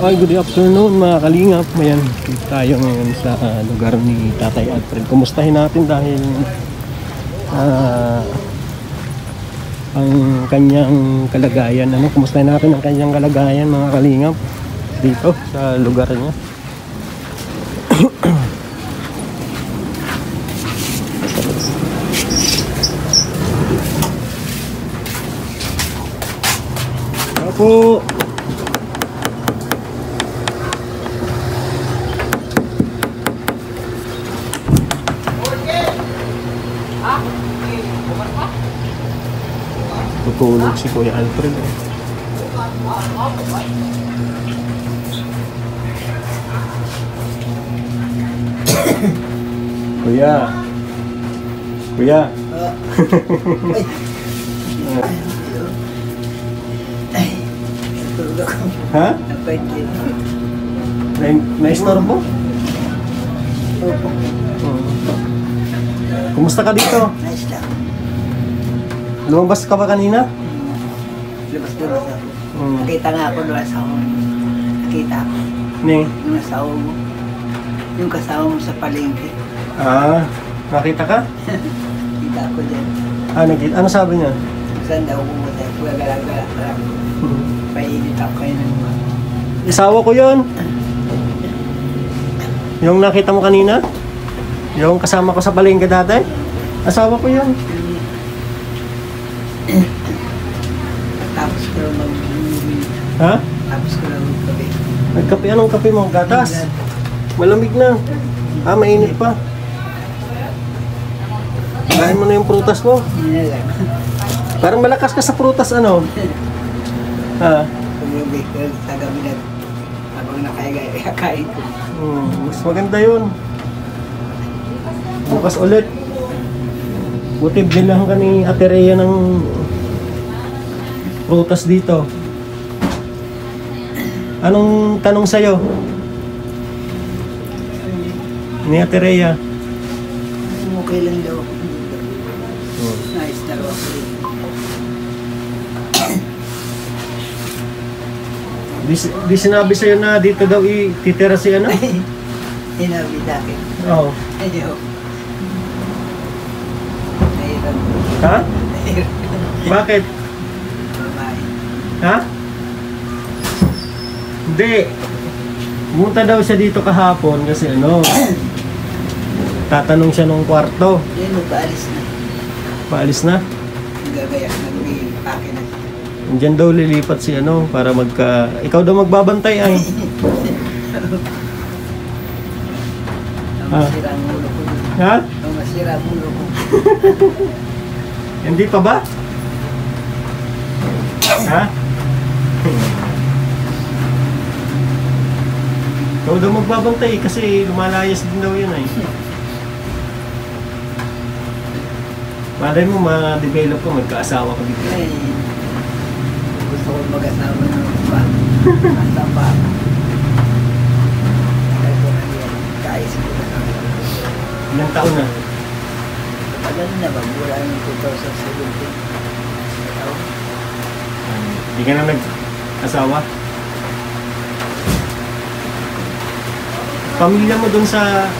Ay, good afternoon mga kalingap. Ayan, tayo ngayon sa lugar ni Tatay Alfred. Kumustahin natin dahil ang kanyang kalagayan. Kumustahin natin ang kanyang kalagayan mga kalingap dito sa lugar niya. Opo. Tutulog si Kuya Alfred. Kuya. Kuya. Ha? Na-istorbo? Opo. Kumusta ka dito? Nice lang. Lumabas ka ba kanina? Labas-labas ako. Nakita nga ako doon sa ako. Nakita ako. Ni? Yung asawa mo. Yung kasama mo sa palengke. Nakita ka? Nakita ako dyan. Nakita. Ano sabi niya? Saan daw pumunta? Kuya galak-galak. Painit ako kayo ng mga. Isawa ko yon. Yung nakita mo kanina? Yung kasama ko sa palengke dati? Asawa ko yun. Tapos ko lang mag-uwi. Ha? Tapos ko lang magkape. Nagkape? Anong kape mo? Gatas? Malamig na. Mainit pa. Kain mo na yung prutas mo. Hindi na lang. Parang malakas ka sa prutas, ano? Ha? Pag-uwi ko sa gabi na habang nakakain ko. Mas maganda yun. Bukas ulit. Buti bilang ka ni Ate Rhea ng prutas dito. Anong tanong sa'yo? Ni Ate Rhea? Okay lang daw ako dito. Nice na daw ako dito. Di sinabi sa'yo na dito daw ititira si ano? Sinabi sa akin. Oo. Ayaw. Nahirap. Ha? Bakit? Babae. Ha? Hindi. Pumunta daw siya dito kahapon kasi ano, tatanong siya nung kwarto. Hindi, magpaalis na. Paalis na? Gagayak na pake na. Diyan daw lilipat si ano para magka... Ikaw daw magbabantay ay. Ang masira ang ulo ko. Ha? Ang masira ang ulo ko. Hindi pa ba? Ha? Ikaw daw magbabantay kasi lumalayas din daw yun ay. Malay mo ma-develop ka, magkaasawa ka dito. Ay, gusto ko mag-asawa ng pa. Asa pa. Kaya ko na yan. Kaisip ko na kami. Ilang taon na? Tagal na ba? Mula ng 2017. Hindi ka na nag-asawa? Pamilya mo dun sa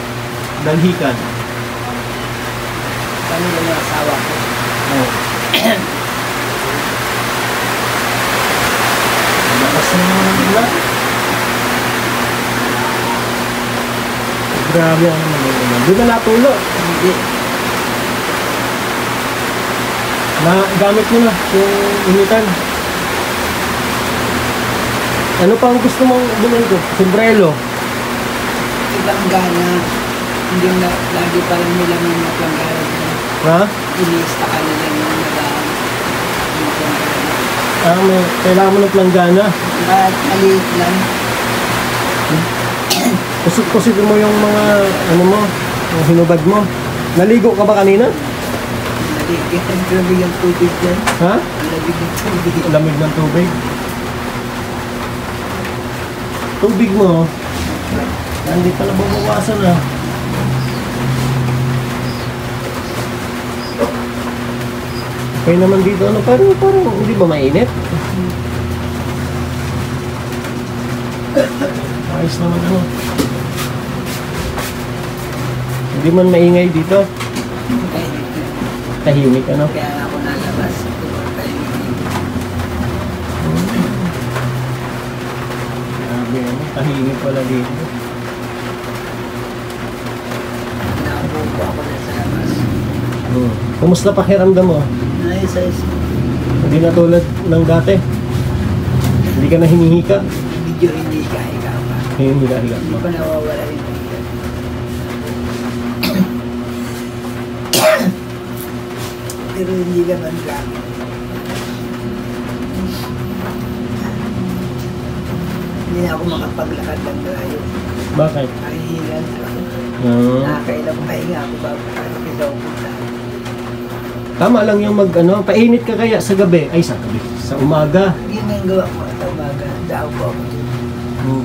Dalhican? Kami yung asawa ko. Oo. Lakas na nila. Grabe ang naman. Doon na natulo. Hindi. Gamit mo na yung initan. Ano pa ang gusto mong bilhin ko? Sombrero. Ibang gana. Hindi na lagi pa lang nila ng mga planggana. Ha? Inista ka nila yung nagaan. Kailangan mo ng planggana. Maliit lang. Kusip mo yung mga, ano mo, yung hinubad mo. Naligo ka ba kanina? Lamig ng tubig dyan. Ha? Lamig ng tubig. Lamig ng tubig. Tubig mo, hindi pa nababawasan na. Okay naman dito, ano, parang hindi ba mainit? Ayos naman ano. Hindi man maingay dito. Kaya, Tahimik ano. kaya nga ako nalabas. Grabe ano. Tahimik pala dito. Nakupo ako na sa labas. Kumusta pakiramdam mo? Ayos. Hindi na tulad ng dati. Hindi ka na hinihika. Medyo hindi ka pa. Hindi ka higa Hindi pa. pa nawawala yung higa. Pero hindi naman grabe. Hindi na ako makapaglakad ng malayo. Bakit? Nahihilan ako. Nakakailang pahinga ako bago kasi ako punta. Tama lang yung ano, painit ka kaya sa gabi. Ay, sa gabi. Sa umaga. Yun ang gawa ko at umaga. Daaw po ako dun.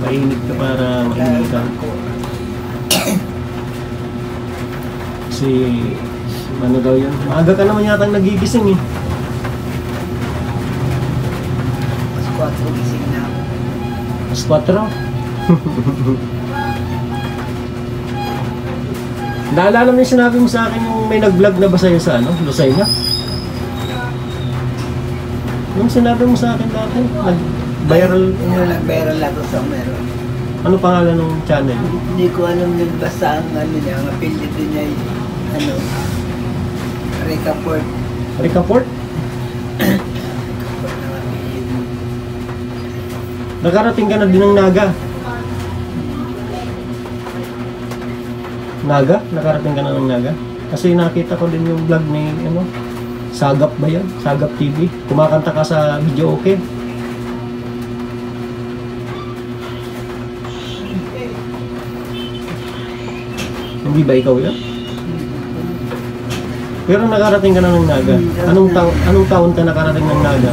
Painit ka para mainitan. Kasi, ano daw yun? Maaga ka naman yata nagigising eh. Mas 4 gising na ako. Mas 4. Naalala mo yung sinabi mo sa akin yung may nag-vlog na ba sa'yo sa ano? Lucena? Yung sinabi mo sa akin dati, nag-viral. Yung nag-viral ako sa meron. Ano pangalan ng channel? Hindi ko alam yun basta ang ano niya, ang apelido niya ay ano, Recaport. Recaport? Recaport ang apelido. Nakarating ka na din ng Naga. Naga? Nakarating ka na ng Naga? Kasi nakita ko din yung vlog ni, ano, Sagap ba yan? Sagap TV. Kumakanta ka sa video okay. Hindi ba ikaw yan? Pero nakarating ka na ng Naga. Anong taon ka nakarating ng Naga?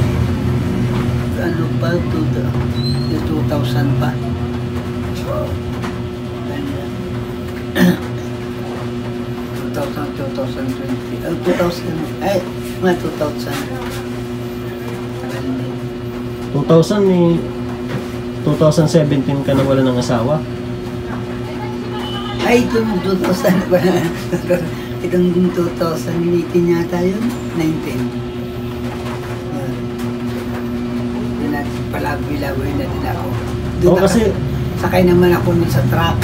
Ano pa, 2000 pa. Wow. 2020. 2000. Ay, mga 2000. Tagal na yun. 2000 ni 2017 ka na wala ng asawa. Ay, itong 2000 ba? Itong 2018 yata yun? 19. Yun. Yun na, palaboy-laboy na din ako. Oo, kasi sakay naman ako nun sa truck.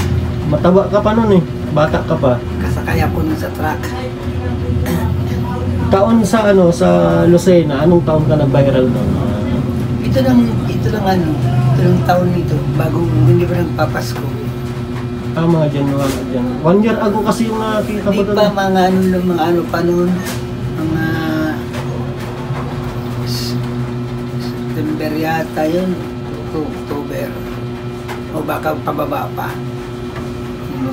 mataba ka pa nun eh. Bata ka pa. Kasakay ako nun sa truck. Taon sa ano sa Lucena, anong taon ka nag-viral noon? Ito lang taon nito, bagong hindi pa nagpapasko. Mga January dyan. 1 year ago kasi yung nakita ko Hindi doon. pa mga ano pa noon, mga September yata yun, October, o baka pababa pa.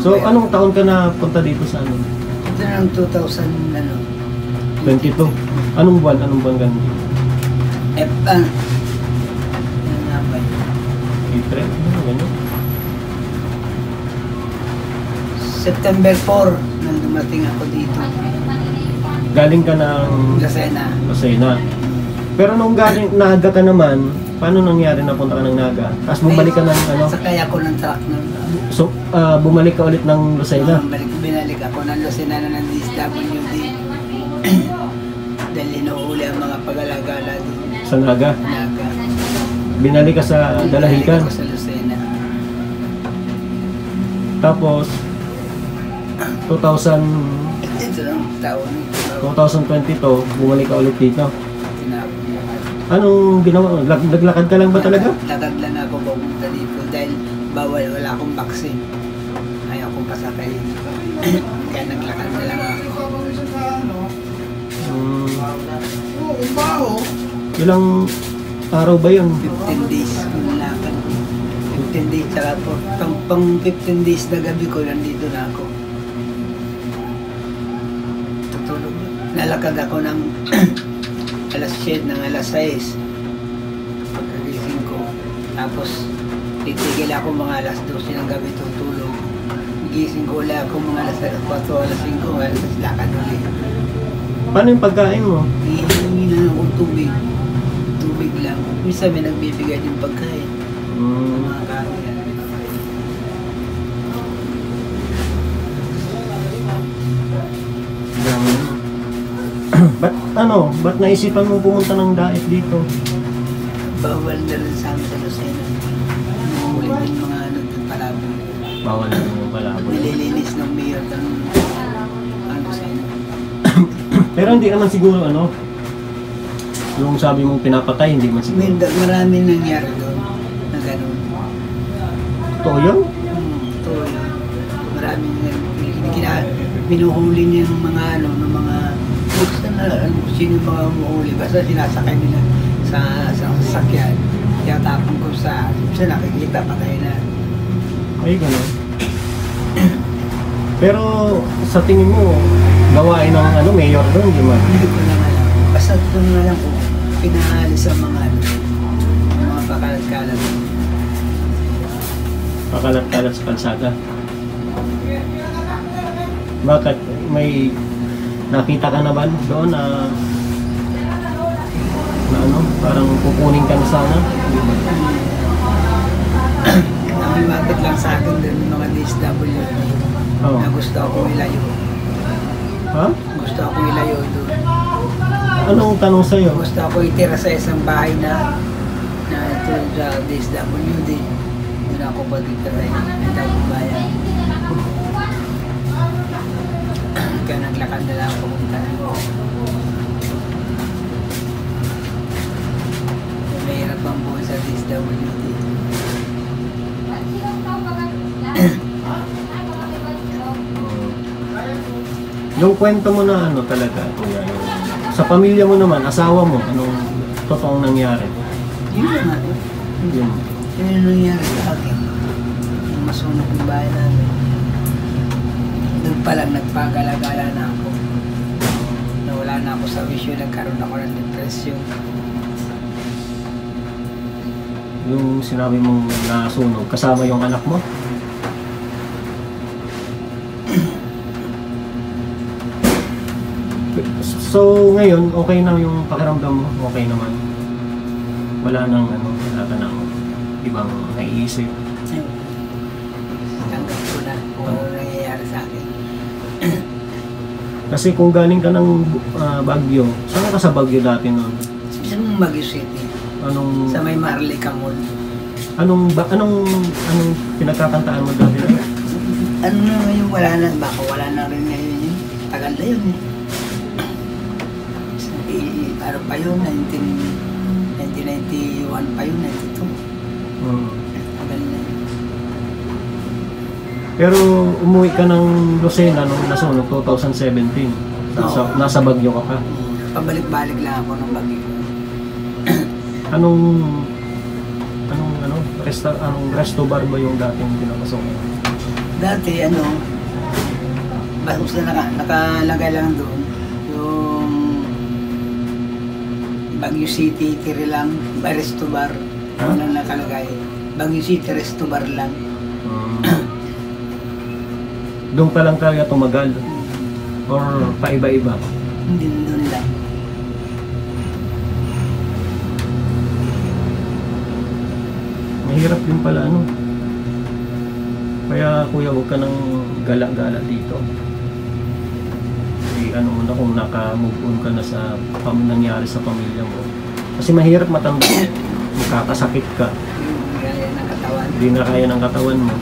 So anong taon ka na punta dito sa ano? Ito na ng 2000, ano, 22. Anong buwan ganun? ano nga ba yun? April? Ano ganyan? September 4, nang dumating ako dito, Galing ka ng Lucena. Lucena. Pero nung galing Naga ka naman, paano nangyari na punta ka ng Naga? Tapos bumalik ka ng ano? Sakay ako ng truck nun. So, bumalik ka ulit ng Lucena. Binalik ako ng Lucena na ng DSWD. Dahil hinuhuli ang mga pag-alagala doon. Sa Naga. Naga. Binalik ka sa Dalahican. Binalik ako sa Lucena. Tapos, 2000, Ito lang taon. 2022, bumalik ka ulit dito. Tinapon ako. Anong ginawa mo? Naglakad ka lang ba talaga? Lakad lang ako pumunta dito dahil wala akong vaccine. Ayaw akong pasakay. Kaya naglakad na lang ako. Ilang araw ba yun? 15 days yung lakad. 15 days saka po. Pang 15 days na gabi ko, nandito na ako. Tutulog. Nalakad ako ng alas 7 ng alas 6. Pagkagising ko. Tapos titigil ako mga alas 12 ng gabi tutulog. Gising ko ulit ako mga alas 4, alas 5, alas 6 lakad ulit. Paano yung pagkain mo? Hihingi na akong tubig. Tubig lang. Minsan may nagbibigay din pagkain. Mga karo yan. Ba't naisipan mo pumunta ng daet dito? Bawal na rin sa amin sa Lucena. Huli din mga ano doon palabo. Bawal na yung palaboy. Nililinis ng mayor ng Lucena. Pero hindi naman siguro yung sabi mong pinapatay, hindi man siguro. Maraming nangyari doon na gano'n. Totoo yun? Totoo yun. Maraming pinuhuli niya ng mga ng mga sino yung mga umuhuli. Basta sinasakay nila sa sasakyan. Kaya tapon ko sa nakikita, patay na. Ay, gano'n. Pero sa tingin mo, gawain ng mayor doon, di ba? Hindi ko lang alam. Basta doon na lang kung pinaalis ang mga mga pakalat-kalat. Pakalat-kalat sa kalsada. Bakit? May nakita ka na ba doon na parang kukunin ka na sana? Namimapit lang sa akin doon yung mga DSW na gusto akong ilayo. Ha? Gusto akong ilayo doon. Anong tanong sa'yo? Gusto ako itira sa isang bahay na ito sa DSWD. Doon ako pag-itira yung tawag bayan. Kaya naglakad na lang ako pumunta. Mahirap ang buhay sa DSWD. Yung kwento mo na talaga, kuya, sa pamilya mo naman, asawa mo, anong totoong nangyari? Yun naman. Yun. Yun yung nangyari sa akin. Yung masunog yung bahay namin. Doon pa lang nagpagala-gala na ako. Nawala na ako sa wisyo, nagkaroon ako ng depression. Yung sinabi mong nasunog, kasama yung anak mo? So, ngayon, okay na yung pakiramdam mo? Okay naman? Wala nang wala ka nang ibang naiisip? Tanggap ko na kung ano nangyayari sa akin. Kasi kung galing ka ng Baguio, saan ka sa Baguio dati noon? Sa Baguio City. Anong Sa may Marlica Mall. anong pinagkakantaan mo dati? Ano na ngayon, wala na. Baka wala na rin ngayon yun. Tagal na yun eh. Ano pa yun? 1991 pa yun, 92. Tagal na yun. Pero umuwi ka ng Lucena nung nasunog 2017. Nasa Baguio ka pa. Pabalik-balik lang ako ng Baguio. Anong resto bar ba yung dating pinapasok mo? Dati basta nakalagay lang doon yung Baguio City tiri lang, resto bar. Huh? Ano nakalagay? Baguio City resto bar lang. Doon pa lang talaga tumagal? Or paiba-iba? Hindi doon lang. Mahirap din pala Kaya kuya, huwag ka nang gala-gala dito. Mo na kung naka-move on ka na sa nangyari sa pamilya mo. Kasi mahirap matanda. Magkakasakit ka. Hindi na kaya ng katawan mo.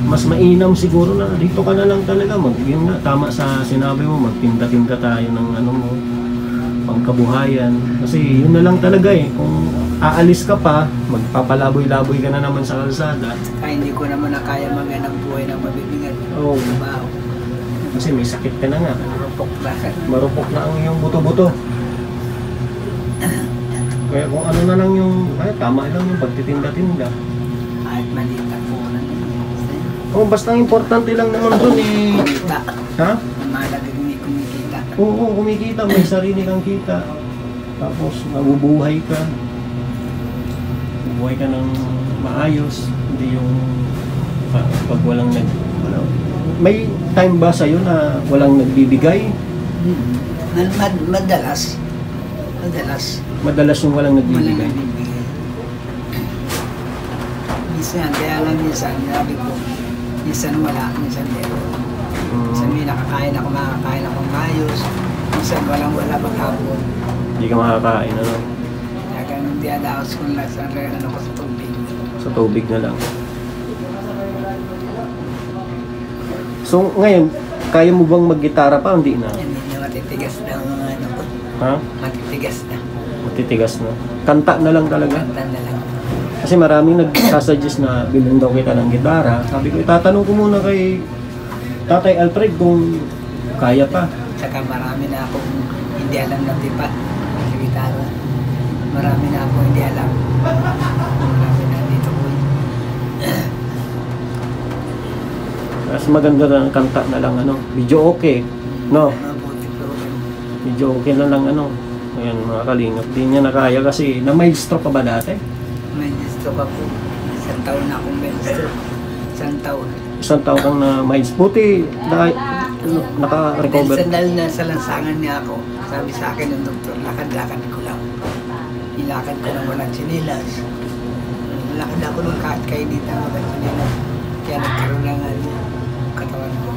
Mas mainam siguro na dito ka na lang talaga. Yun nga, tama sa sinabi mo, magtinda-tinda tayo ng pangkabuhayan. Kasi yun na lang talaga kung aalis ka pa, magpapalaboy-laboy ka na naman sa kalsada. Kaya hindi ko naman na kaya maghanap buhay ng mabibigat. Oo. Trabaho. Kasi may sakit ka na nga. Marupok na ang iyong buto-buto. Kaya kung ano na lang tama lang yung pagtitinda-tinda. Kahit maliit ako na Basta ang importante lang naman doon kumita. Ha? Malagay kumikita. Oo, kumikita. May sarili kang kita. Tapos nabubuhay ka. Buhay ka ng maayos. Hindi yung pag walang may time ba sa'yo na walang nagbibigay? Madalas. Madalas yung walang Walang nagbibigay. nagbibigay. Minsan, kaya lang minsan, sabi ko, minsan wala, minsan meron. Minsan may nakakain ako, makakain ako maayos. Minsan walang-wala maghapon. Hindi ka makakain, ano? Kaya ganun diadaos ko lang sa ano ko sa tubig. Sa tubig na lang. So, ngayon, kaya mo bang mag-gitara pa? Hindi na. Hindi na matitigas na ang ano ko. Ha? Matitigas na. Matitigas na. Kanta na lang talaga. Kanta na lang. Kasi maraming nagsasuggest na bilhin daw kita ng gitara. Sabi ko, itatanong ko muna kay Tatay Alfred kung kaya pa. Tsaka marami na akong hindi alam na tipa sa gitara. Marami na akong hindi alam. Marami na dito ko. Mas maganda na kanta na lang, ano. Medyo okay. No? Mabuti po. Medyo okay na lang, ano. Ayan, mga kalingap. Di niya nakaya kasi na mild stroke ka ba dati? May stroke ako. Isang taon na akong may stroke. Isang taon. Isang taon kang na mild stroke. Buti naka-recover. Dahil na sa lansangan niya ako, sabi sa akin ng doktor, lakad-lakad ko lang. Ilakad ko lang walang sinilas. Lakad ako nung kahit kayo dito walang sinilas. Kaya nagkaroon lang ang katawan ko.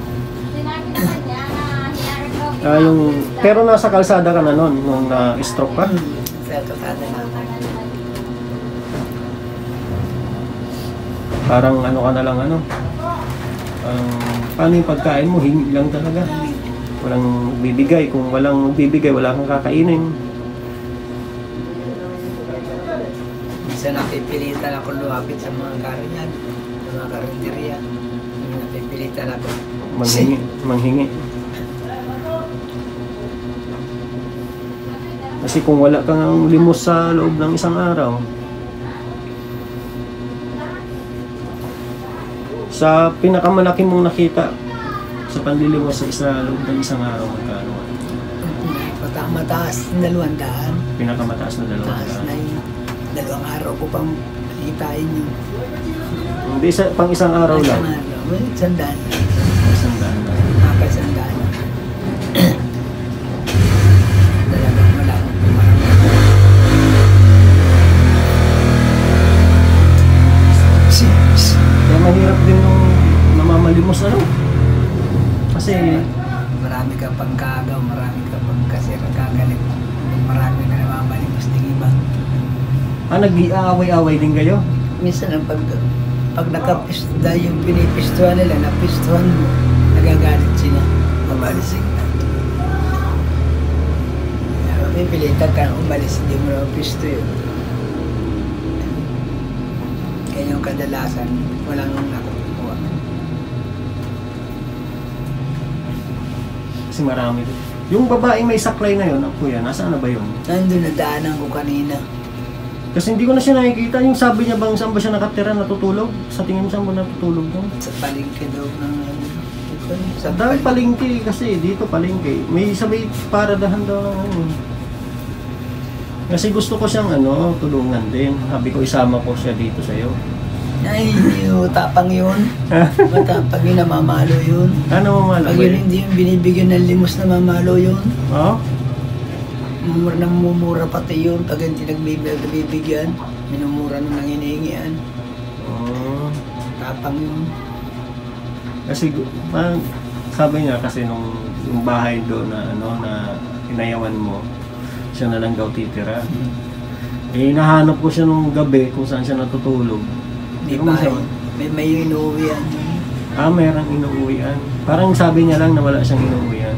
Pero nasa kalsada ka na nun, nung na-stroke ka? Sa kasada na ako. Parang ano ka na lang, ano. Paano yung pagkain mo? Hingi lang talaga. Walang bibigay. Kung walang bibigay, wala kang kakainin. Minsan napipilitan ako lumapit sa mga kariyan, sa mga karinderya. Napipilitan ako. Manghingi. Kasi kung wala kang limos sa loob ng isang araw, sa pinakamalaki mong nakita sa panlilimos sa loob ng isang araw, magkano? Mataas, 200. Pinakamataas na Taas na 200. yung 2 araw ko pang kitain yun. Hindi, pang isang araw lang. Isang araw, may 100. Isang daan lang. Maka 100. Talagang wala akong pumarang. Kaya mahirap din nung namamalimos, ano? Kasi Marami ka pang kagaw, marami ka pang kasi kagalit. Marami ka namamalimos ng iba. nag-iaway-away din kayo? Minsan ang pag nakapistuhan yung pinipistuhan nila, napistuhan mo, nagagalit sila. Mabalising na. Pipilitan ka na umalis, hindi mo na pisto yun. Kaya yung kadalasan, walang nakukuha. Kasi marami din. Yung babaeng may saklay na yun, kuya, nasaan na ba yun? Nandun na daanan ko kanina. Kasi hindi ko na siya nakikita. Yung sabi niya bang saan ba siya nakatira, natutulog? Sa tingin mo saan ba natutulog doon? Sa palengke daw ng Sa dahil palengke kasi, dito palengke. May sabi paradahan daw ng ano. Kasi gusto ko siyang tulungan din. Sabi ko isama ko siya dito sa'yo. Ay, tapang yun. Matapang yun, namamalo yun. Ano mamalo Pag ba yun hindi yung binibigyan ng limos na mamalo yun. Oo? Mumura pati yun. Pag hindi nagbibigyan, minumura nung nang hinihingian. Oo. Tapang yun. Kasi sabi niya kasi nung yung bahay doon na na inayawan mo, siya na lang daw titira. Eh nahanap ko siya nung gabi kung saan siya natutulog. May Hindi ko bahay. masama. May inuwian yun. Merang inuuwian. Parang sabi niya lang na wala siyang inuuwian.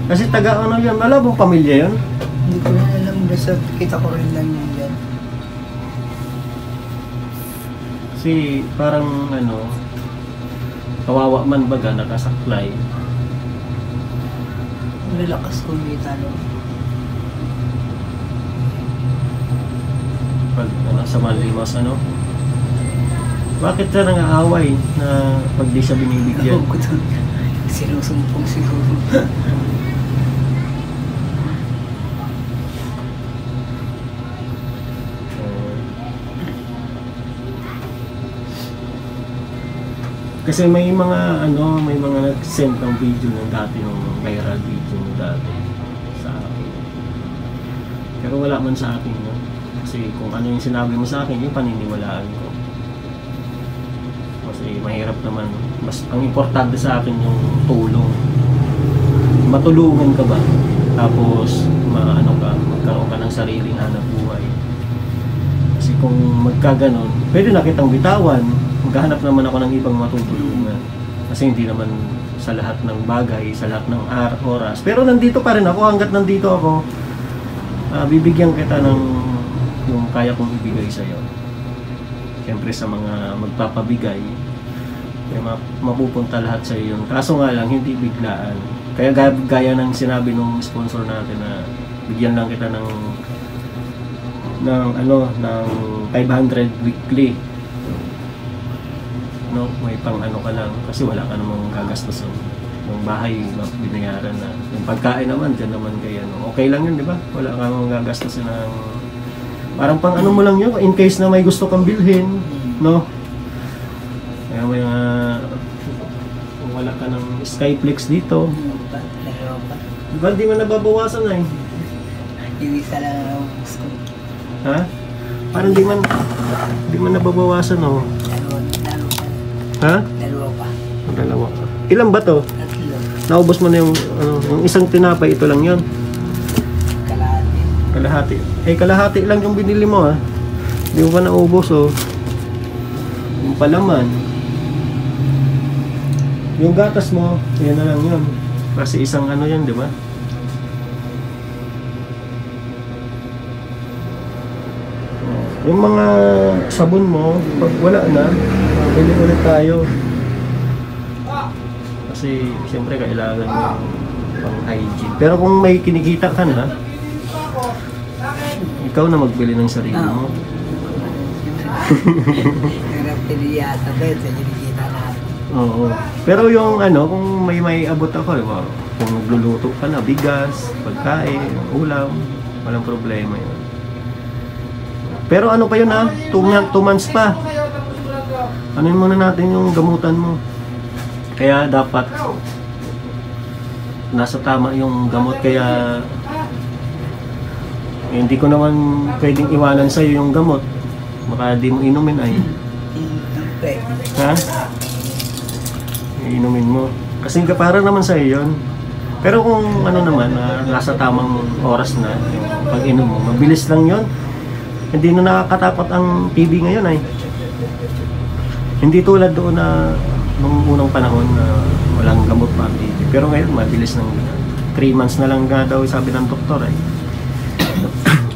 Kasi taga yan, malabong pamilya yun. Hindi ko rin alam. Basta kita ko rin lang yun dyan. Kasi parang kawawa man baga, nakasaklay. Malakas kumita no. Pag sa Manlimas, bakit siya nang-aaway na pag di siya binibigyan? Ewan ko doon. Sinusumpong siguro. Kasi may mga may mga nag-send ng video ng dati, ng viral video ng dati sa akin. Pero wala man sa akin yun. Kasi kung ano yung sinabi mo sa akin, yung paniniwalaan ko. Kasi mahirap naman. Mas ang importante sa akin yung tulong. Matulungan ka ba? Tapos magkaroon ka ng sariling hanap buhay. Kasi kung magkaganon, pwede na kitang bitawan. Maghahanap naman ako ng ibang matutulungan. Kasi hindi naman sa lahat ng bagay, sa lahat ng oras. Pero nandito pa rin ako, hanggat nandito ako, bibigyan kita ng yung kaya kong ibigay sa'yo. Siyempre sa mga magpapabigay, mapupunta lahat sa iyo yun. Kaso nga lang, hindi biglaan. Kaya gaya ng sinabi nung sponsor natin na bigyan lang kita ng 500 weekly. No, may pang ka lang kasi wala ka namang gagastusin. Yung bahay binayaran na. Yung pagkain naman diyan naman kay okay lang yun, di ba? Wala ka namang gagastusin ng parang pang mo lang yun in case na may gusto kang bilhin, no? Kaya may kung wala ka ng Skyflex dito. Di ba, di mo nababawasan na eh? Yung isa lang ang gusto. Ha? Parang di man nababawasan, oh. Ha? Dalawa. Ilan ba to? Tatlo. Naubos mo na yung isang tinapay, ito lang yun. Kalahati. Kalahati lang yung binili mo, ha? Di mo pa naubos, oh. Yung palaman. Yung gatas mo, yan na lang yun. Kasi isang yan, di ba? Yung mga sabon mo, pag wala na, bili ulit tayo. Kasi siyempre kailangan yung pang hygiene. Pero kung may kinikita ka na, ikaw na magbili ng sarili mo. Hirap piniyata ba yun sa kinikita natin. Oo. Pero yung kung may abot ako, diba? Kung nagluluto ka na, bigas, pagkain, ulam, walang problema yun. Pero ano pa yun, 2 months pa. Anuin muna natin yung gamutan mo. Kaya dapat nasa tama yung gamot. Kaya hindi ko naman pwedeng iwanan sa'yo yung gamot. Baka di mo inumin ay. Ha? Inumin mo. Kasi para naman sa'yo yun. Pero kung naman, nasa tamang oras na yung pag-inom mo, mabilis lang yun. Hindi na nakakatakot ang TB ngayon ay. Hindi tulad doon na nung unang panahon na walang gamot pa ang TB. Pero ngayon mabilis nang 3 months na lang daw sabi ng doktor ay.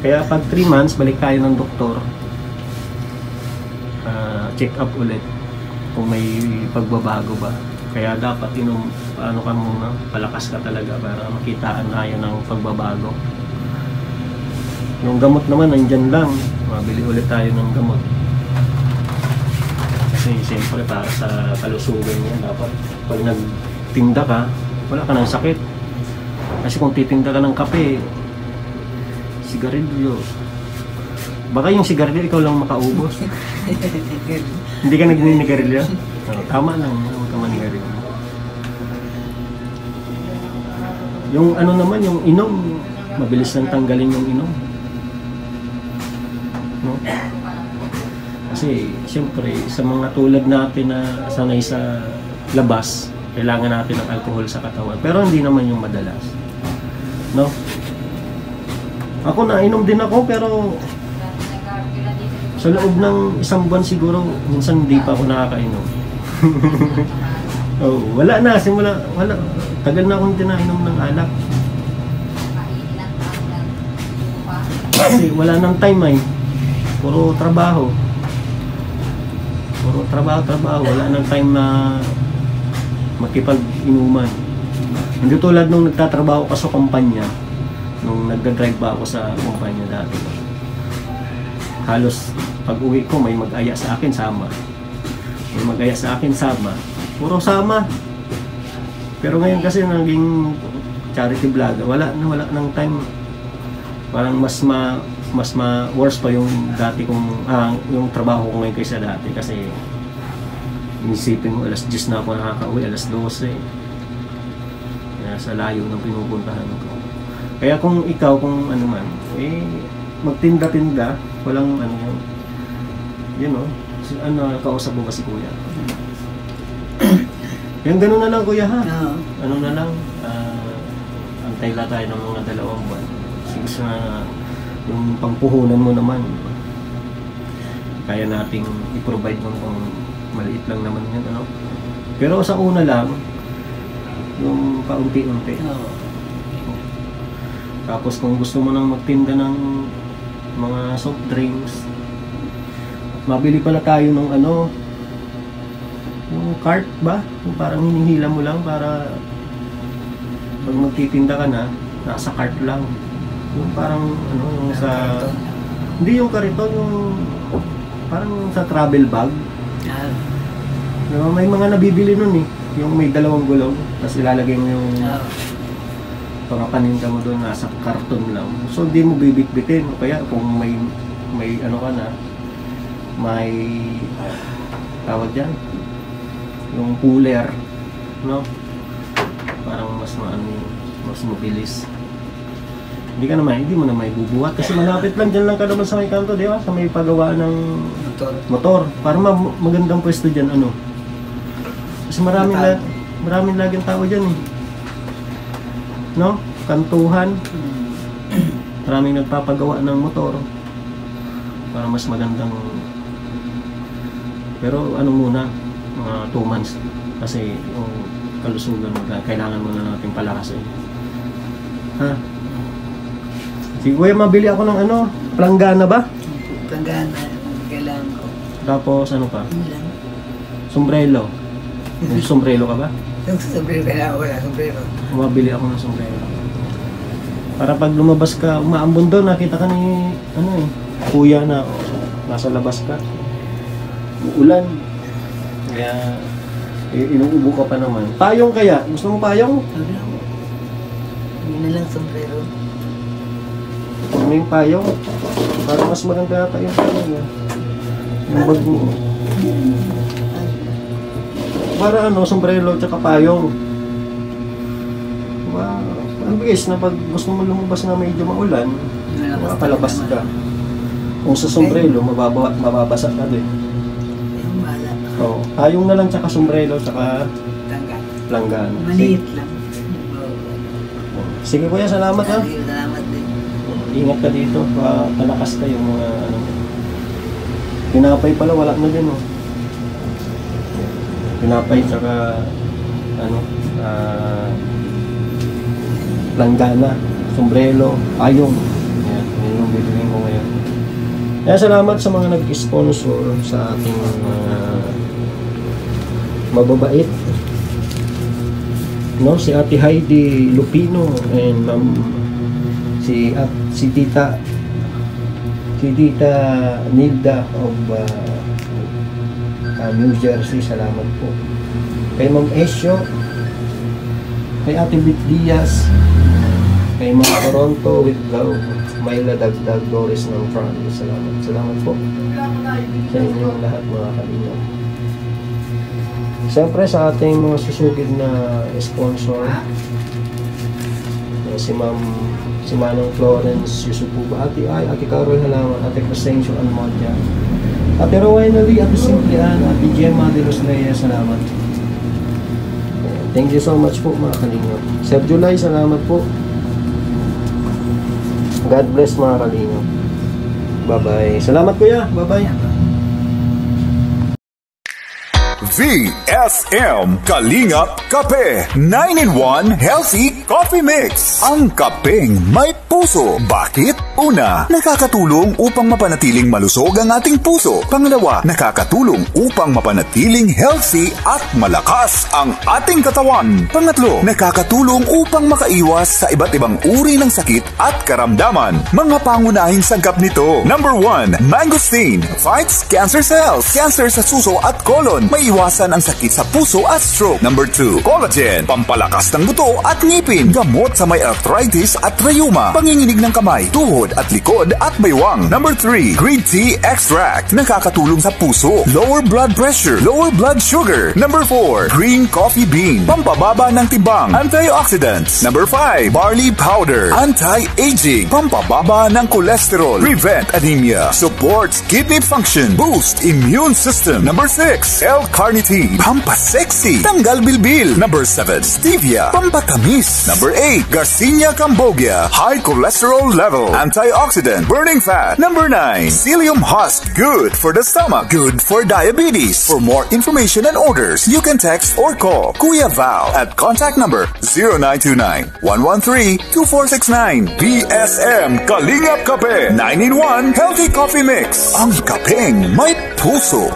Kaya pag 3 months balik tayo ng doktor. Check up ulit kung may pagbabago ba. Kaya dapat ka muna, palakas ka talaga para makitaan tayo ng pagbabago. Yung gamot naman, nandyan lang. Mabili ulit tayo ng gamot. Kasi siyempre para sa kalusugan niya, dapat pag nagtinda ka, wala ka ng sakit. Kasi kung titinda ka ng kape, sigarilyo, baka yung sigarilyo ikaw lang makaubos. Hindi ka nagninigarilyo? Tama lang, huwag ka manigarilyo. Yung naman, yung inom, mabilis lang tanggalin yung inom. No? Kasi siyempre sa mga tulad natin na sanay sa labas, kailangan natin ng alcohol sa katawan. Pero hindi naman yung madalas. No? Ako inom din ako pero sa loob ng 1 buwan siguro minsan hindi pa ako nakakainom. Wala na wala. Tagal na akong tinainom ng alak. Kasi wala nang time ay. Puro trabaho. Wala nang time na makipag-inuman. Hindi tulad nung nagtatrabaho ka sa kumpanya. Nung nagdadrive pa ako sa kumpanya dati. Halos pag uwi ko may mag-aya sa akin, sama. May mag-aya sa akin, sama. Puro sama. Pero ngayon kasi naging charity vlog. Wala nang time. Parang mas worse pa yung dati kong yung trabaho ko ngayon kaysa dati kasi inisipin mo alas 10 na ako nakakauwi, alas 12 kaya sa layo ng pinupuntahan ko. Kaya kung ikaw, kung ano man, magtinda-tinda, walang ano yun. Yun o, kausap mo ba si kuya? Yung gano'n na lang kuya ha. Ano na lang, antay lang tayo ng mga 2 buwan. Sige na yung pangpuhunan mo naman. Kaya nating i-provide mo kung maliit lang naman yun, ano. Pero sa una lang, yung paunti-unti. Tapos kung gusto mo nang magtinda ng mga soft drinks, mabili pala tayo ng ano, yung cart ba? Yung parang hinihila mo lang para pag magtitinda ka na, nasa cart lang. Yung parang ano, yung sa... Hindi yung kariton, yung parang sa travel bag. May mga nabibili nun eh. Yung may 2 gulong, tapos ilalagay mo yung paninda mo doon, nasa karton lang. So hindi mo bibitbitin. O kaya kung may ano ka na, may tawag dyan, yung cooler, no? Parang mas mabilis. Hindi mo na may bubuhat kasi malapit lang, dyan lang ka naman sa may kanto, di ba? Sa may paggawa ng motor. Para magandang pwesto dyan, ano? Kasi maraming laging tao dyan eh. No? Kantuhan. Maraming nagpapagawa ng motor. Para mas magandang... Pero ano muna, mga 2 months. Kasi yung kalusugan mo, kailangan mo na natin palakasin. Ha? Sige kuya, mabili ako ng ano, planggana ba? Planggana, kailangan ko. Tapos ano pa? Sombrero. May sombrero ka ba? Yung sombrero, kailangan ko na sombrero. Mabili ako ng sombrero. Para pag lumabas ka, umaambon doon, nakita ka ni, kuya na, nasa labas ka. Uulan. Kaya, inuubo ka pa naman. Payong kaya? Gusto mo payong? Hindi na lang sombrero. May payong. Para mas maganda yata yung payong. Yung bag mo. Para ano, sombrero tsaka payong. Wow. Ang bilis na pag gusto mo lumabas na medyo maulan, makakalabas ka. Kung sa sombrero, mababasa ka din. Payong na lang tsaka sombrero tsaka planggana. Maliit lang. Sige kuya, salamat ha. Salamat din. Ingat ka dito, palakas ka yung mga ano. Pinapay pala, wala na din Pinapay tsaka planggana, sombrero, payong. Yan, yun yung bibilin ko ngayon. Kaya salamat sa mga nag-sponsor sa ating mababait. No, si Ate Heidi Lupino and si Tita Nilda of New Jersey, salamat po. Kay Ma'am Esyo, kay Ate Bit Diaz, kay Ma'am Toronto with Love, Myla Dagdag Doris ng France, salamat po sa inyong lahat mga kalingap. Siyempre sa ating mga susugid na sponsor, si Manong Florence Yusupuba, Ate Carol Halaman, Ate Crescencio Almondia, Ate Rowena Lee, Ate Simplian, Ate Gemma de los Reyes, salamat. Thank you so much po mga kalingap. Sir July, salamat po. God bless mga kalingap. Bye-bye. Salamat kuya. Bye-bye. VSM Kalingap Kape 9-in-1 Healthy Coffee Mix. Ang kapeng may puso. Bakit? Una, nakakatulong upang mapanatiling malusog ang ating puso. Pangalawa, nakakatulong upang mapanatiling healthy at malakas ang ating katawan. Pangatlo, nakakatulong upang makaiwas sa iba't ibang uri ng sakit at karamdaman. Mga pangunahing sangkap nito. Number 1, mangosteen fights cancer cells. Cancer sa suso at colon. May maiwasan ang sakit sa puso at stroke. Number 2, collagen, pampalakas ng buto at ngipin, gamot sa may arthritis at rheuma, panginginig ng kamay, tuhod at likod at baywang. Number 3, green tea extract, nakakatulong sa puso, lower blood pressure, lower blood sugar. Number 4, green coffee bean, pampababa ng tibang, antioxidants. Number 5, barley powder, anti-aging, pampababa ng cholesterol, prevent anemia, supports kidney function, boost immune system. Number 6, L-carnitine, pampasexy, tanggal bilbil. Number 7, stevia, pampatamis. Number 8, Garcinia cambogia, high cholesterol level, antioxidant, burning fat. Number 9, psyllium husk, good for the stomach, good for diabetes. For more information and orders, you can text or call Kuya Val at contact number 0929-113-2469. BSM Kalingap Kape 9-in-1 Healthy Coffee Mix. Ang kapeng may puso.